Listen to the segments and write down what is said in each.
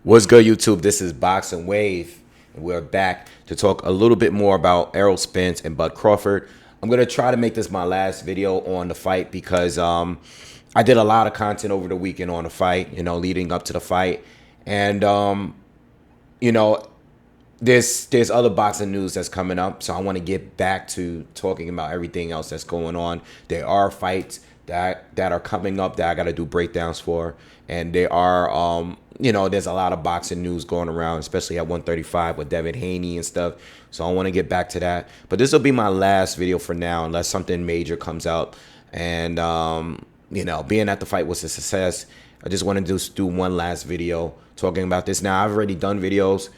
What's good, YouTube? This is Boxingwave, and we're back to talk a little bit more about Spence and Bud Crawford. I'm gonna try to make this my last video on the fight because I did a lot of content over the weekend on the fight, leading up to the fight, and you know, there's other boxing news that's coming up, so I want to get back to talking about everything else that's going on. There are fights that are coming up that I got to do breakdowns for, and there are there's a lot of boxing news going around, especially at 135 with Devin Haney and stuff. So I want to get back to that, but this will be my last video for now, unless something major comes out. And being that the fight was a success, I just want to just do one last video talking about this. Now, I've already done videos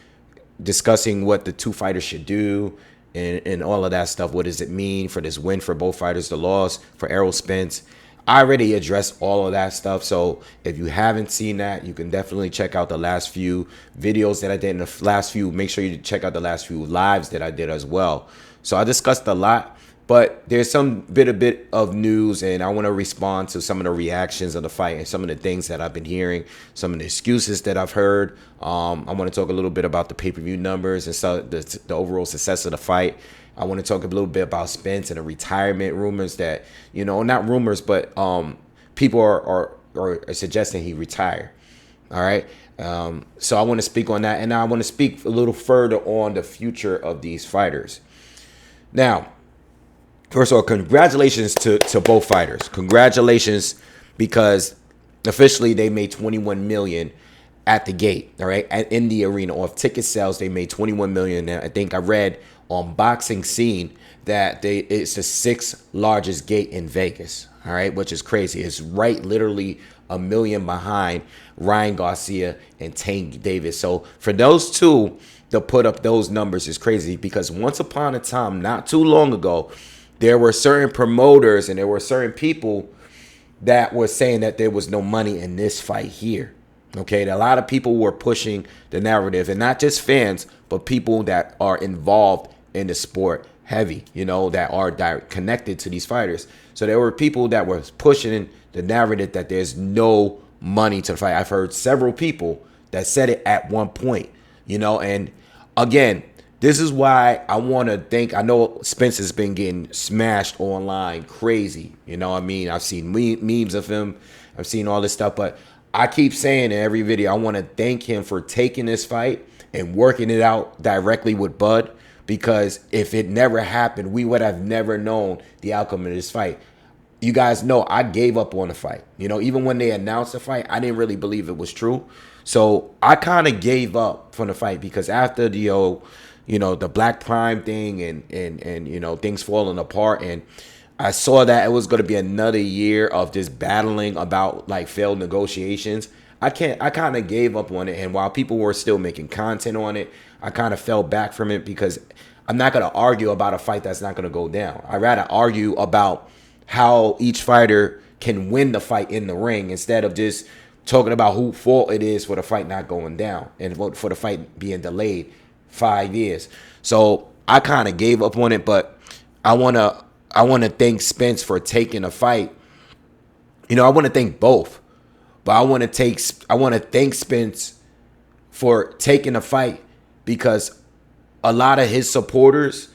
discussing what the two fighters should do and all of that stuff. What does it mean for this win for both fighters, the loss for Errol Spence? I already addressed all of that stuff. So if you haven't seen that, you can definitely check out the last few videos that I did in the last few. Make sure you check out the last few lives that I did as well. So I discussed a lot, but there's some bit of news, and I want to respond to some of the reactions of the fight and some of the things that I've been hearing, some of the excuses that I've heard. I want to talk a little bit about the pay-per-view numbers and so the overall success of the fight. I want to talk a little bit about Spence and the retirement rumors that, not rumors, but people are suggesting he retire. All right. So I want to speak on that, and I want to speak a little further on the future of these fighters. Now, first of all, congratulations to both fighters. Congratulations, because officially they made $21 million at the gate. All right, in the arena off ticket sales, they made $21 million. And I think I read on Boxing Scene that it's the sixth largest gate in Vegas. All right, which is crazy. It's literally $1 million behind Ryan Garcia and Tank Davis. So for those two to put up those numbers is crazy, because once upon a time, not too long ago, there were certain promoters and there were certain people that were saying that there was no money in this fight here. Okay, a lot of people were pushing the narrative, and not just fans, but people that are involved in the sport heavy, that are connected to these fighters. So there were people that were pushing the narrative that there's no money to the fight. I've heard several people that said it at one point, and again, this is why I want to thank. I know Spence has been getting smashed online crazy. I've seen memes of him. I've seen all this stuff. But I keep saying in every video, I want to thank him for taking this fight and working it out directly with Bud. Because if it never happened, we would have never known the outcome of this fight. You guys know I gave up on the fight. Even when they announced the fight, I didn't really believe it was true. So I kind of gave up from the fight, because after the Black Prime thing and things falling apart, and I saw that it was going to be another year of just battling about like failed negotiations. I kind of gave up on it, and while people were still making content on it, I kind of fell back from it, because I'm not going to argue about a fight that's not going to go down. I'd rather argue about how each fighter can win the fight in the ring, instead of just talking about whose fault it is for the fight not going down and for the fight being delayed 5 years. So I kind of gave up on it, but I want to thank Spence for taking a fight. I want to thank both, but I want to thank Spence for taking a fight, because a lot of his supporters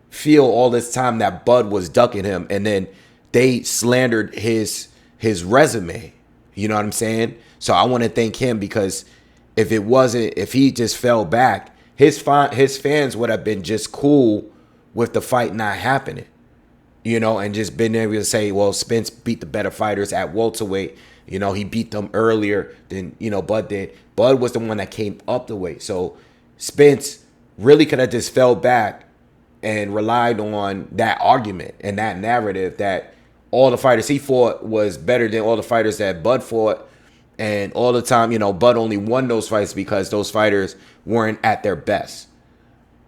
feel all this time that Bud was ducking him, and then they slandered his resume. You know what I'm saying? So I want to thank him, because if he just fell back, his fans would have been just cool with the fight not happening, and just been able to say, well, Spence beat the better fighters at welterweight. He beat them earlier than, Bud did. Bud was the one that came up the weight. So Spence really could have just fell back and relied on that argument and that narrative that all the fighters he fought was better than all the fighters that Bud fought. And all the time, Bud only won those fights because those fighters weren't at their best.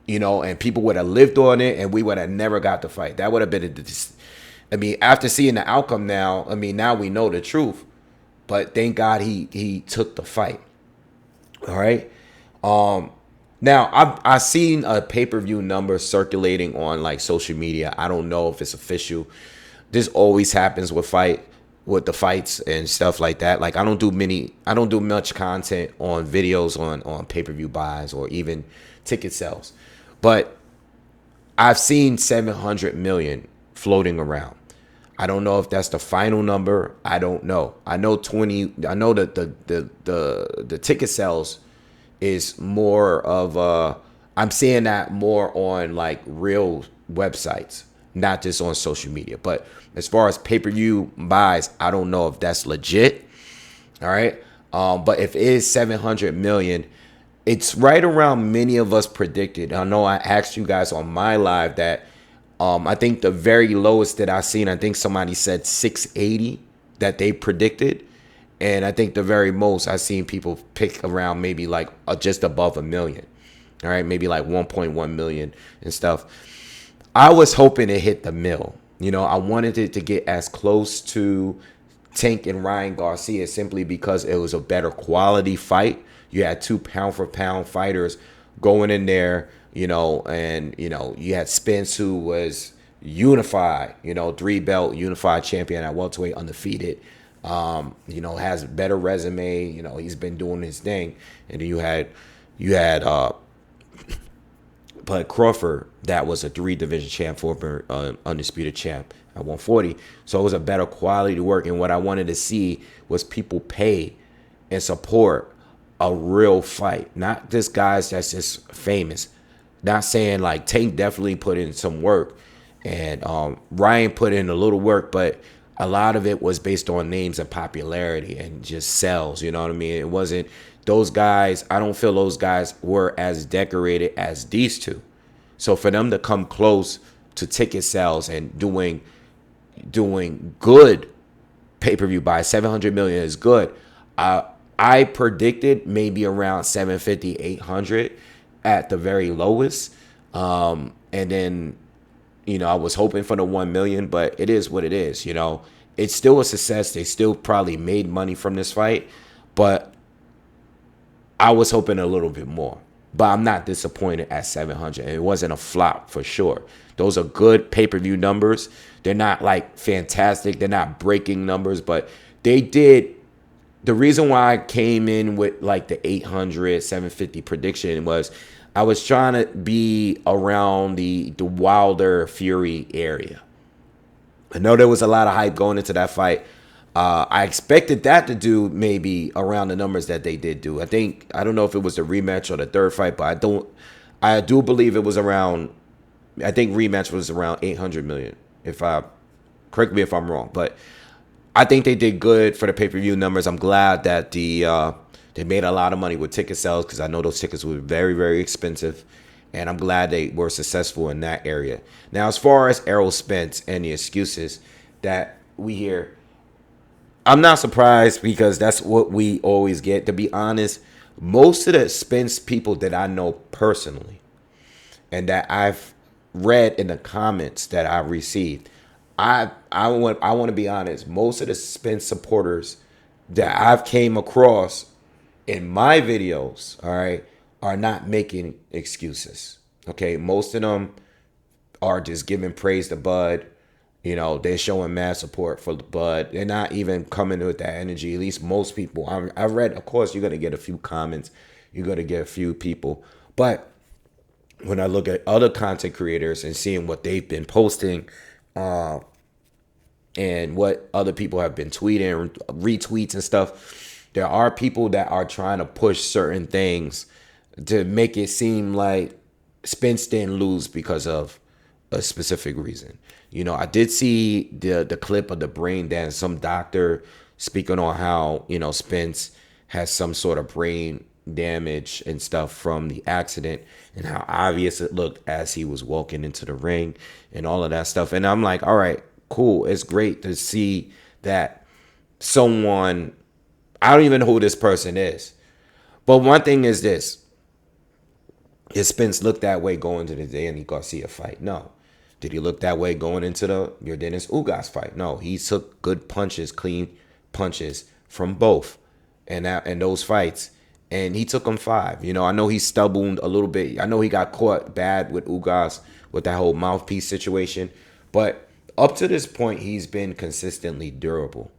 And people would have lived on it, and we would have never got the fight. That would have been, after seeing the outcome now, now we know the truth. But thank God he took the fight. All right. Now I've seen a pay-per-view number circulating on like social media. I don't know if it's official. This always happens with with the fights and stuff like that. Like I don't do much content on videos on pay-per-view buys or even ticket sales. But I've seen 700 million floating around. I don't know if that's the final number. I don't know. I know that the ticket sales is more of I'm seeing that more on like real websites, not just on social media. But as far as pay-per-view buys, I don't know if that's legit. All right. But if it is 700 million, it's right around many of us predicted. I know I asked you guys on my live that I think the very lowest that I seen, I think somebody said 680 that they predicted. And I think the very most I seen people pick around maybe like just above a million. All right, maybe like 1.1 million and stuff. I was hoping it hit the mill. You know, I wanted it to get as close to Tank and Ryan Garcia simply because it was a better quality fight. You had 2 pound for pound fighters going in there, you know, and, you know, you had Spence, who was unified, you know, 3-belt unified champion at welterweight, undefeated. You know, has a better resume. You know, he's been doing his thing. And then you had but Crawford, that was a 3-division champ, former undisputed champ at 140. So it was a better quality to work. And what I wanted to see was people pay and support a real fight, not just guys that's just famous. Not saying like Tank definitely put in some work, and Ryan put in a little work, but a lot of it was based on names and popularity and just sales. You know what I mean? It wasn't those guys. I don't feel those guys were as decorated as these two. So for them to come close to ticket sales and doing good pay-per-view buy, 700 million is good. I predicted maybe around 750, 800 at the very lowest. And then, you know, I was hoping for the 1 million, but it is what it is. You know, it's still a success. They still probably made money from this fight, but I was hoping a little bit more. But I'm not disappointed at 700. It wasn't a flop for sure. Those are good pay-per-view numbers. They're not like fantastic. They're not breaking numbers, but they did. The reason why I came in with like the 800, 750 prediction was I was trying to be around the Wilder Fury area. I know there was a lot of hype going into that fight. I expected that to do maybe around the numbers that they did do. I don't know if it was the rematch or the third fight, but I do believe it was around, I think rematch was around 800 million. Correct me if I'm wrong, but I think they did good for the pay-per-view numbers. I'm glad that they made a lot of money with ticket sales, because I know those tickets were very, very expensive. And I'm glad they were successful in that area. Now, as far as Errol Spence and the excuses that we hear, I'm not surprised, because that's what we always get. To be honest, most of the Spence people that I know personally and that I've read in the comments that I've received, I want to be honest, most of the Spence supporters that I've came across in my videos, all right, are not making excuses. Okay, most of them are just giving praise to Bud. You know, they're showing mad support for the Bud. They're not even coming with that energy. At least most people. I've read, of course, you're going to get a few comments. You're going to get a few people. But when I look at other content creators and seeing what they've been posting and what other people have been tweeting, retweets and stuff, there are people that are trying to push certain things to make it seem like Spence didn't lose because of a specific reason. You know, I did see the clip of the brain dance, some doctor speaking on how, you know, Spence has some sort of brain damage and stuff from the accident, and how obvious it looked as he was walking into the ring and all of that stuff. And I'm like, all right, cool. It's great to see that someone, I don't even know who this person is. But one thing is this. Is Spence look that way going to the Danny Garcia fight? No. Did he look that way going into the Yordenis Ugas fight? No. He took good punches, clean punches from both and those fights. And he took them 5. You know, I know he stubborned a little bit. I know he got caught bad with Ugas with that whole mouthpiece situation. But up to this point, he's been consistently durable.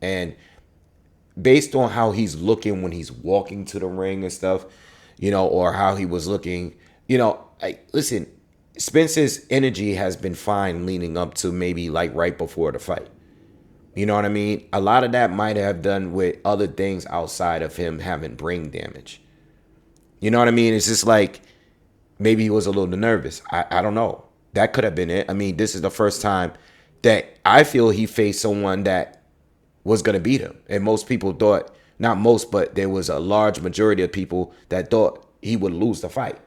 And based on how he's looking when he's walking to the ring and stuff, or how he was looking, like, listen, Spence's energy has been fine leading up to maybe like right before the fight. You know what I mean? A lot of that might have done with other things outside of him having brain damage. You know what I mean? It's just like maybe he was a little nervous. I don't know. That could have been it. I mean, this is the first time that I feel he faced someone that was going to beat him. And most people thought, not most, but there was a large majority of people that thought he would lose the fight.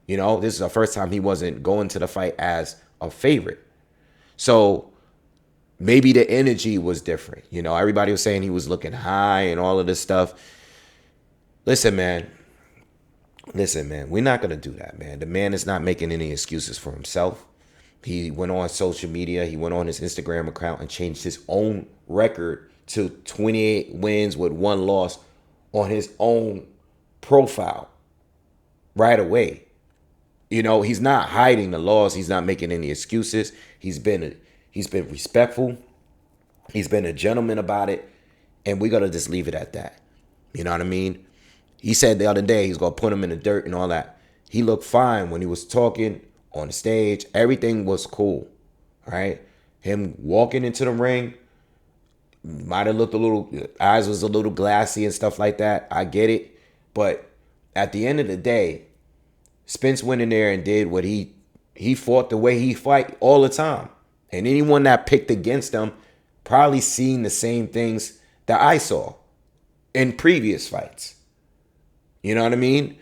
This is the first time he wasn't going to the fight as a favorite. So maybe the energy was different. Everybody was saying he was looking high and all of this stuff. Listen, man, we're not going to do that, man. The man is not making any excuses for himself. He went on social media. He went on his Instagram account and changed his own record to 28 wins with 1 loss on his own profile right away. He's not hiding the loss. He's not making any excuses. He's been respectful. He's been a gentleman about it. And we're going to just leave it at that. You know what I mean? He said the other day he's going to put him in the dirt and all that. He looked fine when he was talking on the stage. Everything was cool. All right? Him walking into the ring might have looked a little, eyes was a little glassy and stuff like that. I get it. But at the end of the day, Spence went in there and did what he fought the way he fight all the time. And anyone that picked against him probably seen the same things that I saw in previous fights. You know what I mean?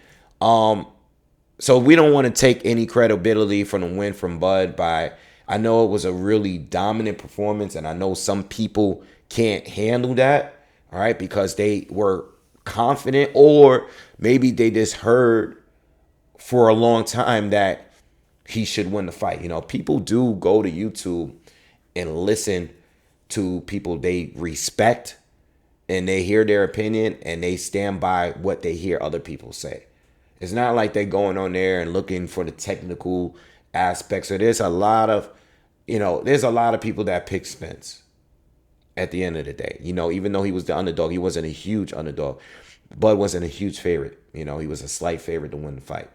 So we don't want to take any credibility from the win from Bud I know it was a really dominant performance, and I know some people can't handle that, all right, because they were confident, or maybe they just heard for a long time that he should win the fight. People do go to YouTube and listen to people they respect, and they hear their opinion and they stand by what they hear other people say. It's not like they're going on there and looking for the technical aspects. So there's a lot of people that pick Spence at the end of the day. Even though he was the underdog, he wasn't a huge underdog. Bud wasn't a huge favorite. He was a slight favorite to win the fight.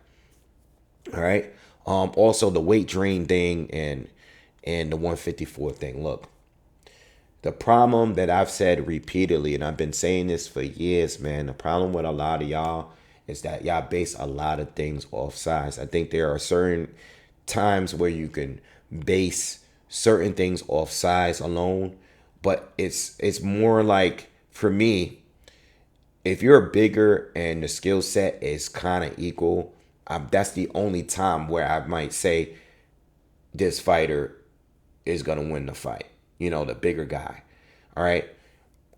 All right. Also the weight drain thing and the 154 thing. Look, the problem that I've said repeatedly, and I've been saying this for years, man, the problem with a lot of y'all is that y'all base a lot of things off size. I think there are certain times where you can base certain things off size alone, but it's more like, for me, if you're bigger and the skill set is kind of equal, that's the only time where I might say this fighter is going to win the fight. The bigger guy. All right.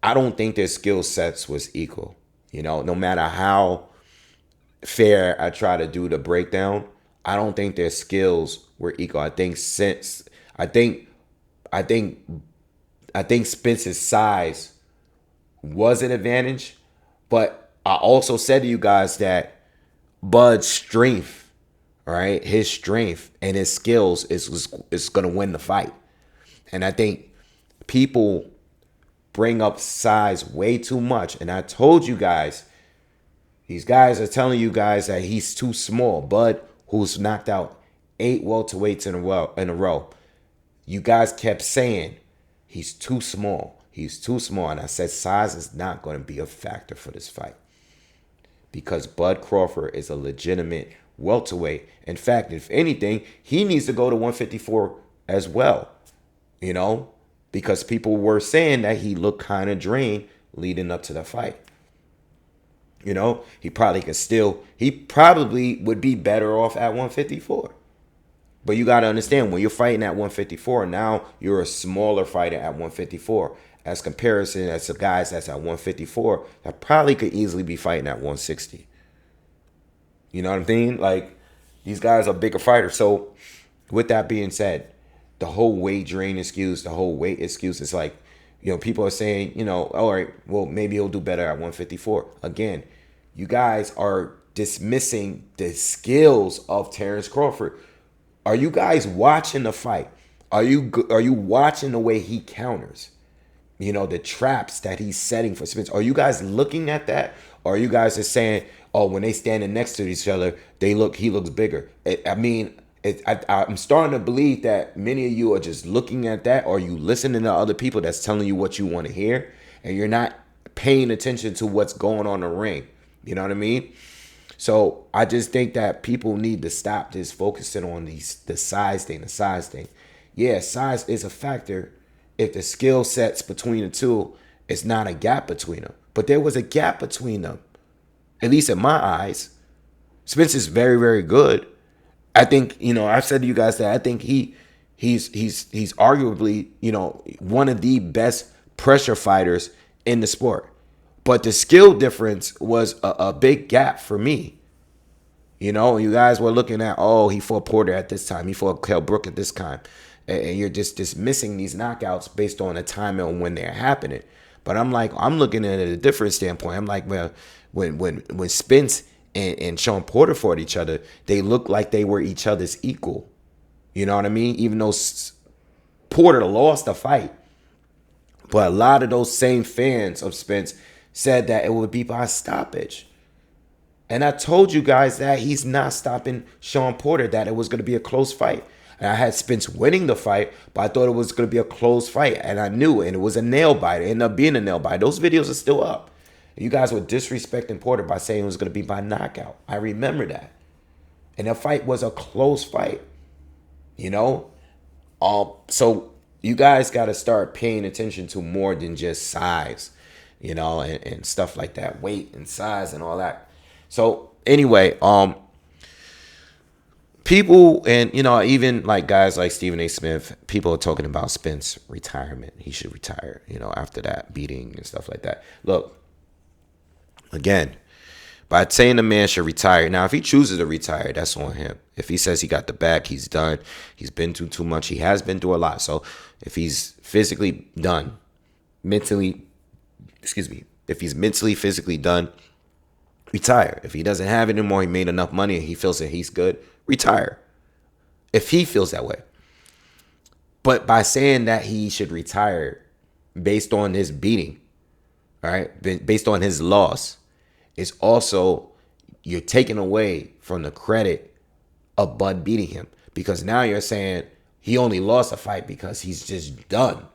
I don't think their skill sets was equal. No matter how fair I try to do the breakdown, I don't think their skills were equal. I think Spence's size was an advantage, but I also said to you guys that Bud's strength, right? His strength and his skills is going to win the fight. And I think people bring up size way too much. And I told you guys, these guys are telling you guys that he's too small. Bud, who's knocked out 8 welterweights in a row. You guys kept saying he's too small. He's too small. And I said size is not going to be a factor for this fight, because Bud Crawford is a legitimate welterweight. In fact, if anything, he needs to go to 154 as well, because people were saying that he looked kind of drained leading up to the fight. He probably would be better off at 154. But you got to understand, when you're fighting at 154, now you're a smaller fighter at 154. As comparison as the guys that's at 154 that probably could easily be fighting at 160. You know what I mean? Like, these guys are bigger fighters. So with that being said, the whole weight drain excuse, the whole weight excuse is like, people are saying, all right, well, maybe he'll do better at 154. Again, you guys are dismissing the skills of Terrence Crawford. Are you guys watching the fight? Are you watching the way he counters? You know, the traps that he's setting for Spence. Are you guys looking at that? Or are you guys just saying, oh, when they standing next to each other, he looks bigger? I'm starting to believe that many of you are just looking at that, or you listening to other people that's telling you what you want to hear, and you're not paying attention to what's going on in the ring. You know what I mean? So I just think that people need to stop just focusing on the size thing. Yeah, size is a factor if the skill sets between the two, it's not a gap between them. But there was a gap between them, at least in my eyes. Spence is very, very good. I think, I've said to you guys that I think he's arguably, one of the best pressure fighters in the sport. But the skill difference was a big gap for me. You guys were looking at, oh, he fought Porter at this time. He fought Kell Brook at this time. And you're just dismissing these knockouts based on the time and when they're happening. But I'm looking at it at a different standpoint. I'm like, well, when Spence and Sean Porter fought each other, they looked like they were each other's equal. You know what I mean? Even though Porter lost the fight. But a lot of those same fans of Spence said that it would be by stoppage. And I told you guys that he's not stopping Sean Porter, that it was going to be a close fight. And I had Spence winning the fight, but I thought it was going to be a close fight. And I knew, and it was a nail biter. It ended up being a nail biter. Those videos are still up. You guys were disrespecting Porter by saying it was going to be by knockout. I remember that. And the fight was a close fight. So you guys got to start paying attention to more than just size, and stuff like that, weight and size and all that. So anyway, people, and even like guys like Stephen A. Smith, people are talking about Spence retirement. He should retire, after that beating and stuff like that. Look, again, by saying the man should retire. Now, if he chooses to retire, that's on him. If he says he got the back, he's done. He's been through too much. He has been through a lot. So if he's physically done, if he's mentally, physically done, retire. If he doesn't have it anymore, he made enough money and he feels that he's good, retire. If he feels that way. But by saying that he should retire based on his beating, all right, based on his loss, it's also, you're taking away from the credit of Bud beating him. Because now you're saying he only lost a fight because he's just done.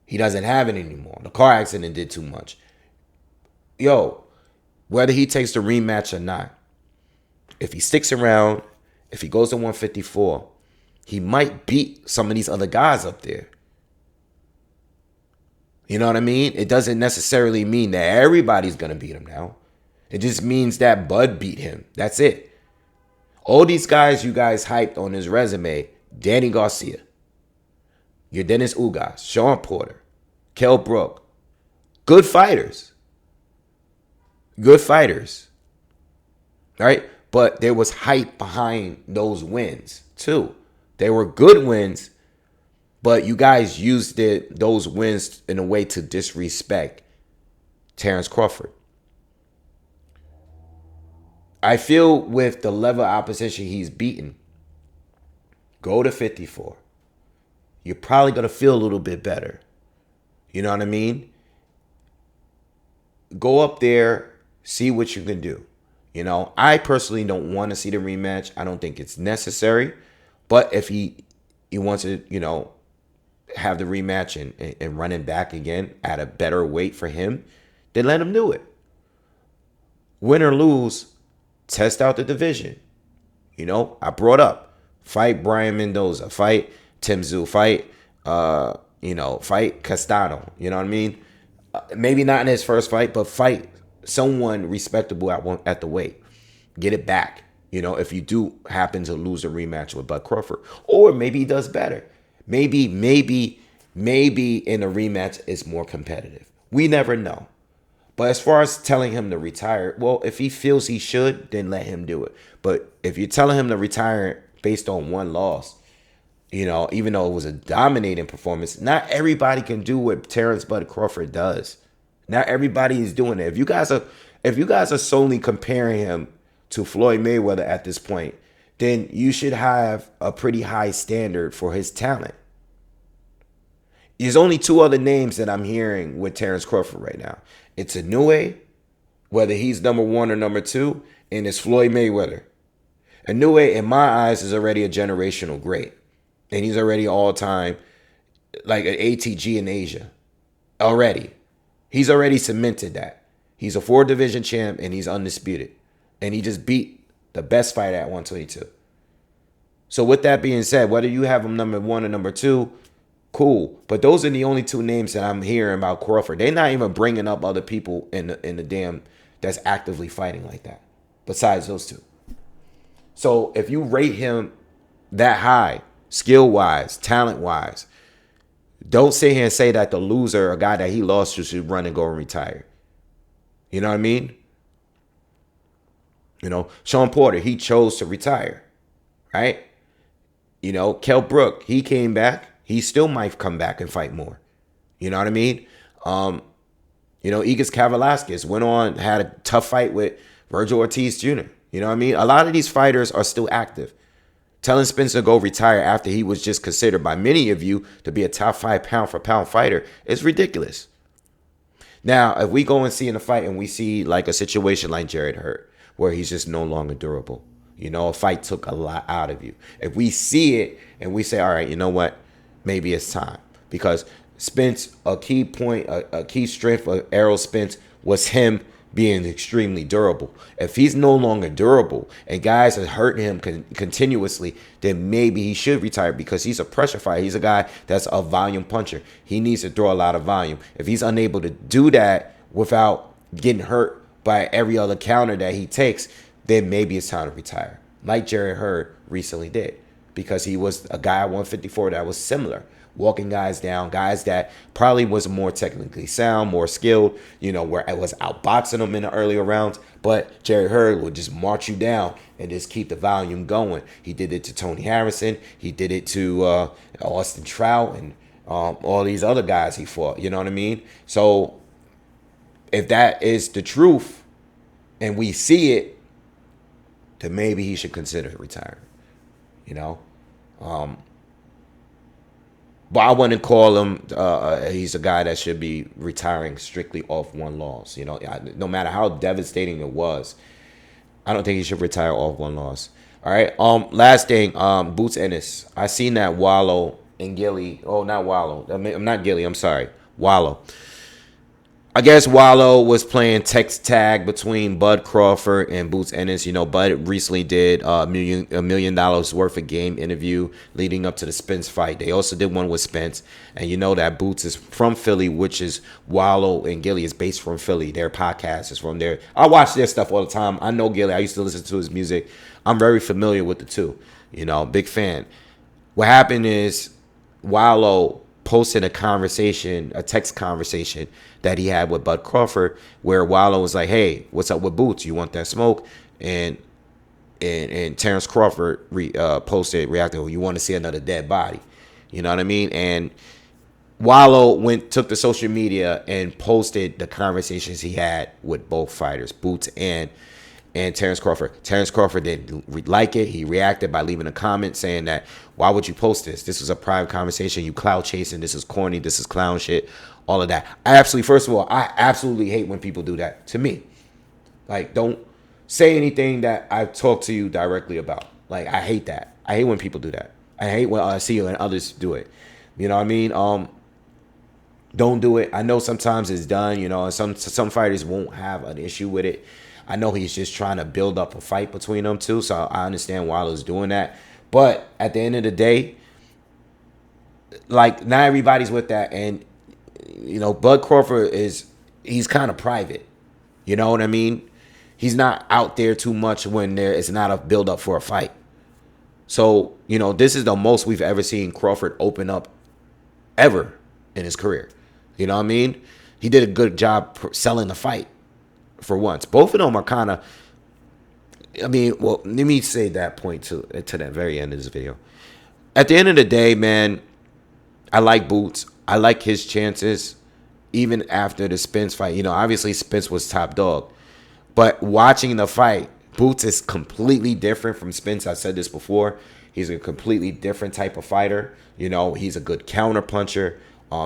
He doesn't have it anymore. The car accident did too much. Yo, whether he takes the rematch or not, if he sticks around, if he goes to 154, he might beat some of these other guys up there. You know what I mean? It doesn't necessarily mean that everybody's going to beat him now. It just means that Bud beat him. That's it. All these guys you guys hyped on his resume, Danny Garcia, your Dennis Ugas, Sean Porter, Kell Brook, good fighters. Good fighters. All right? But there was hype behind those wins, too. They were good wins, but you guys used those wins in a way to disrespect Terrence Crawford. I feel with the level of opposition he's beaten, go to 54. You're probably going to feel a little bit better. You know what I mean? Go up there, see what you can do. I personally don't want to see the rematch. I don't think it's necessary. But if he wants to, have the rematch and run it back again at a better weight for him, then let him do it. Win or lose, test out the division. I brought up, fight Brian Mendoza, fight Tim Tszyu, fight, fight Castano. You know what I mean? Maybe not in his first fight, but fight someone respectable at the weight. Get it back. If you do happen to lose a rematch with Bud Crawford. Or maybe he does better. Maybe in a rematch it's more competitive. We never know. But as far as telling him to retire, well, if he feels he should, then let him do it. But if you're telling him to retire based on one loss, even though it was a dominating performance, not everybody can do what Terrence Bud Crawford does. Not everybody is doing it. If you guys are solely comparing him to Floyd Mayweather at this point, then you should have a pretty high standard for his talent. There's only two other names that I'm hearing with Terrence Crawford right now. It's Inoue, whether he's number one or number two, and it's Floyd Mayweather. Inoue, in my eyes, is already a generational great. And he's already all-time, like an ATG in Asia. Already. He's already cemented that. He's a 4-division champ, and he's undisputed. And he just beat the best fighter at 122. So with that being said, whether you have him number one or number two, cool. But those are the only two names that I'm hearing about Crawford. They're not even bringing up other people in the damn that's actively fighting like that, besides those two. So if you rate him that high, skill-wise, talent-wise, don't sit here and say that the loser, a guy that he lost to, should run and go and retire. You know what I mean? You know, Sean Porter, he chose to retire, right? You know, Kell Brook, he came back. He still might come back and fight more. You know what I mean? You know, Igis Kavalasquez went on, had a tough fight with Virgil Ortiz Jr. You know what I mean? A lot of these fighters are still active. Telling Spence to go retire after he was just considered by many of you to be a top 5 pound-for-pound fighter is ridiculous. Now, if we go and see in a fight and we see like a situation like Jarrett Hurd, where he's just no longer durable, you know, a fight took a lot out of you. If we see it and we say, all right, you know what? Maybe it's time. Because Spence, a key point, a key strength of Errol Spence was him being extremely durable. If he's no longer durable and guys are hurting him continuously, then maybe he should retire, because he's a pressure fighter. He's a guy that's a volume puncher. He needs to throw a lot of volume. If he's unable to do that without getting hurt by every other counter that he takes, then maybe it's time to retire, like Jarrett Hurd recently did, because he was a guy at 154 that was similar, walking guys down, guys that probably was more technically sound, more skilled, you know, where I was outboxing them in the earlier rounds. But Jarrett Hurd would just march you down and just keep the volume going. He did it to Tony Harrison. He did it to Austin Trout and all these other guys he fought. You know what I mean? So if that is the truth and we see it, then maybe he should consider retiring, you know? But I wouldn't call him, he's a guy that should be retiring strictly off one loss. You know, no matter how devastating it was, I don't think he should retire off one loss. All right. Last thing, Boots Ennis. I seen that Wallo and Gilly. Oh, not Wallo. I'm not Gilly. I'm sorry. Wallo. I guess Wallo was playing text tag between Bud Crawford and Boots Ennis. You know, Bud recently did $1 million worth of game interview leading up to the Spence fight. They also did one with Spence. And you know that Boots is from Philly, which is Wallo and Gilly is based from Philly. Their podcast is from there. I watch their stuff all the time. I know Gilly. I used to listen to his music. I'm very familiar with the two. You know, big fan. What happened is Wallo posted a text conversation that he had with Bud Crawford, where Wallo was like, "Hey, what's up with Boots? You want that smoke?" And Terrence Crawford reacted, "Well, you want to see another dead body?" You know what I mean? And Wallo took to social media and posted the conversations he had with both fighters, Boots and Terrence Crawford. Terrence Crawford didn't like it. He reacted by leaving a comment saying that, why would you post this? This was a private conversation. You clout chasing. This is corny. This is clown shit. All of that. First of all, I absolutely hate when people do that to me. Like, don't say anything that I've talked to you directly about. Like, I hate that. I hate when people do that. I hate when I see you and others do it. You know what I mean? Don't do it. I know sometimes it's done, you know, and some fighters won't have an issue with it. I know he's just trying to build up a fight between them two, so I understand why he's doing that. But at the end of the day, like, not everybody's with that. And, you know, Bud Crawford he's kind of private. You know what I mean? He's not out there too much when there is not a build up for a fight. So, you know, this is the most we've ever seen Crawford open up ever in his career. You know what I mean? He did a good job selling the fight for once. Both of them are kind of, I mean, well, let me say that point to that very end of this video. At the end of the day, man, I like Boots. I like his chances even after the Spence fight. You know, obviously Spence was top dog. But watching the fight, Boots is completely different from Spence. I said this before. He's a completely different type of fighter. You know, he's a good counter puncher.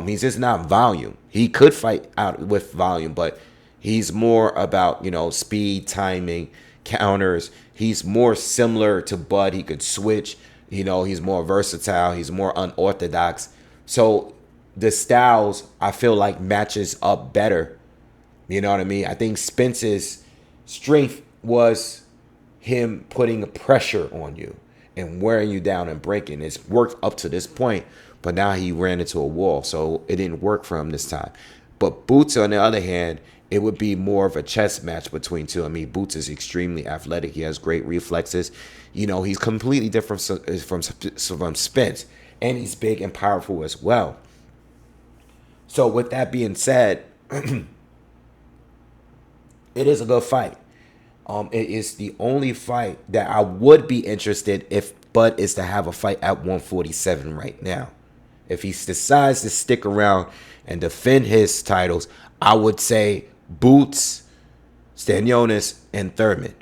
He's just not volume. He could fight out with volume, but he's more about, speed, timing, counters. He's more similar to Bud. He could switch. He's more versatile. He's more unorthodox. So the styles, I feel like, matches up better. You know what I mean? I think Spence's strength was him putting pressure on you and wearing you down and breaking. It's worked up to this point, but now he ran into a wall, so it didn't work for him this time. But Boots, on the other hand, it would be more of a chess match between two. I mean, Boots is extremely athletic. He has great reflexes. He's completely different from Spence, and he's big and powerful as well. So with that being said, it is a good fight. It is the only fight that I would be interested if Bud is to have a fight at 147 right now. If he decides to stick around and defend his titles, I would say Boots, Stanionis, and Thurman.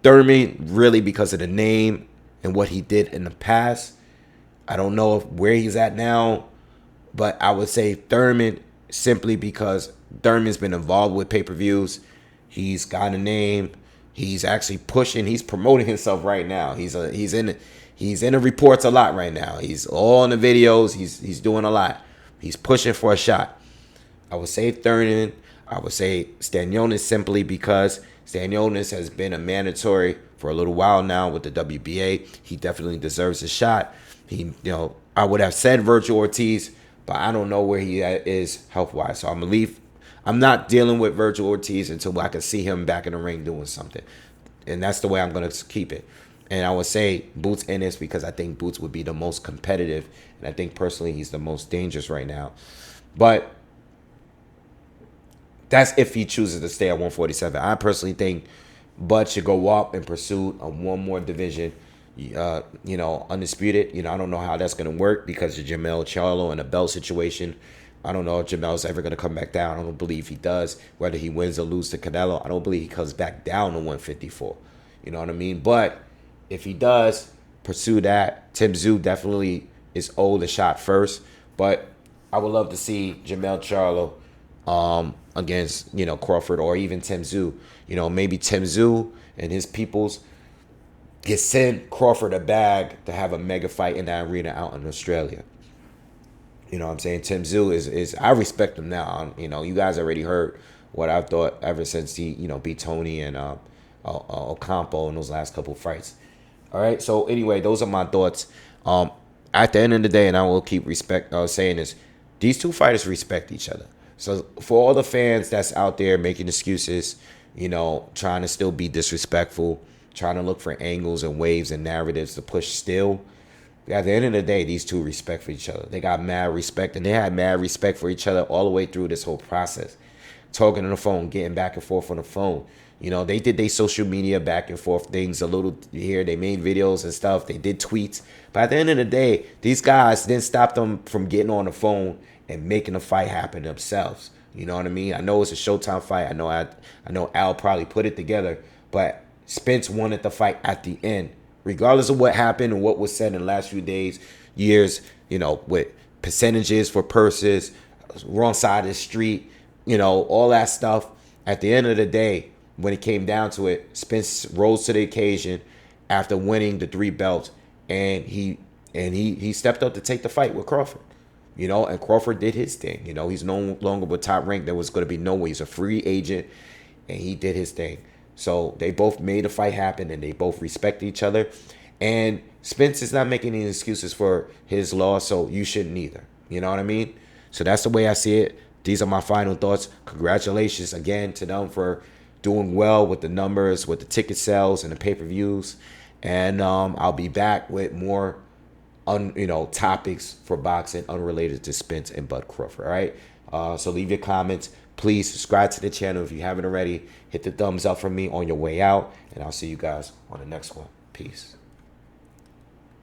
Thurman, really because of the name and what he did in the past. I don't know where he's at now, but I would say Thurman simply because Thurman's been involved with pay-per-views. He's got a name. He's actually pushing. He's promoting himself right now. He's in the reports a lot right now. He's all in the videos. He's doing a lot. He's pushing for a shot. I would say Thurman. I would say Stanionis simply because Stanionis has been a mandatory for a little while now with the WBA. He definitely deserves a shot. I would have said Virgil Ortiz, but I don't know where he is health-wise. So I'm not dealing with Virgil Ortiz until I can see him back in the ring doing something. And that's the way I'm going to keep it. And I would say Boots Ennis because I think Boots would be the most competitive. And I think personally he's the most dangerous right now. But that's if he chooses to stay at 147. I personally think Bud should go up and pursue one more division. Undisputed. I don't know how that's going to work because of Jermell Charlo and the belt situation. I don't know if Jamel's ever going to come back down. I don't believe he does. Whether he wins or loses to Canelo, I don't believe he comes back down to 154. You know what I mean? But if he does pursue that, Tim Tszyu definitely is owed a shot first. But I would love to see Jermell Charlo against, Crawford or even Tim Tszyu. Maybe Tim Tszyu and his peoples get sent Crawford a bag to have a mega fight in that arena out in Australia. You know what I'm saying? Tim Tszyu is I respect him now. You guys already heard what I've thought ever since he, beat Tony and Ocampo in those last couple fights. All right. So anyway, those are my thoughts. At the end of the day, and I will keep saying this, these two fighters respect each other. So for all the fans that's out there making excuses, trying to still be disrespectful, trying to look for angles and waves and narratives to push still, at the end of the day, these two respect for each other. They got mad respect, and they had mad respect for each other all the way through this whole process. Talking on the phone, getting back and forth on the phone. They did their social media back and forth things a little here. They made videos and stuff. They did tweets. But at the end of the day, these guys didn't stop them from getting on the phone and making a fight happen themselves. You know what I mean? I know it's a Showtime fight. I know Al probably put it together. But Spence wanted the fight at the end. Regardless of what happened and what was said in the last few days, years, with percentages for purses, wrong side of the street, all that stuff. At the end of the day, when it came down to it, Spence rose to the occasion after winning the 3 belts, and he stepped up to take the fight with Crawford. And Crawford did his thing. He's no longer with Top Rank. There was going to be no way. He's a free agent, and he did his thing. So they both made a fight happen, and they both respect each other. And Spence is not making any excuses for his loss, so you shouldn't either. You know what I mean? So that's the way I see it. These are my final thoughts. Congratulations again to them for doing well with the numbers, with the ticket sales and the pay-per-views. And I'll be back with more topics for boxing unrelated to Spence and Bud Crawford. All right? So leave your comments. Please subscribe to the channel if you haven't already. Hit the thumbs up for me on your way out. And I'll see you guys on the next one. Peace.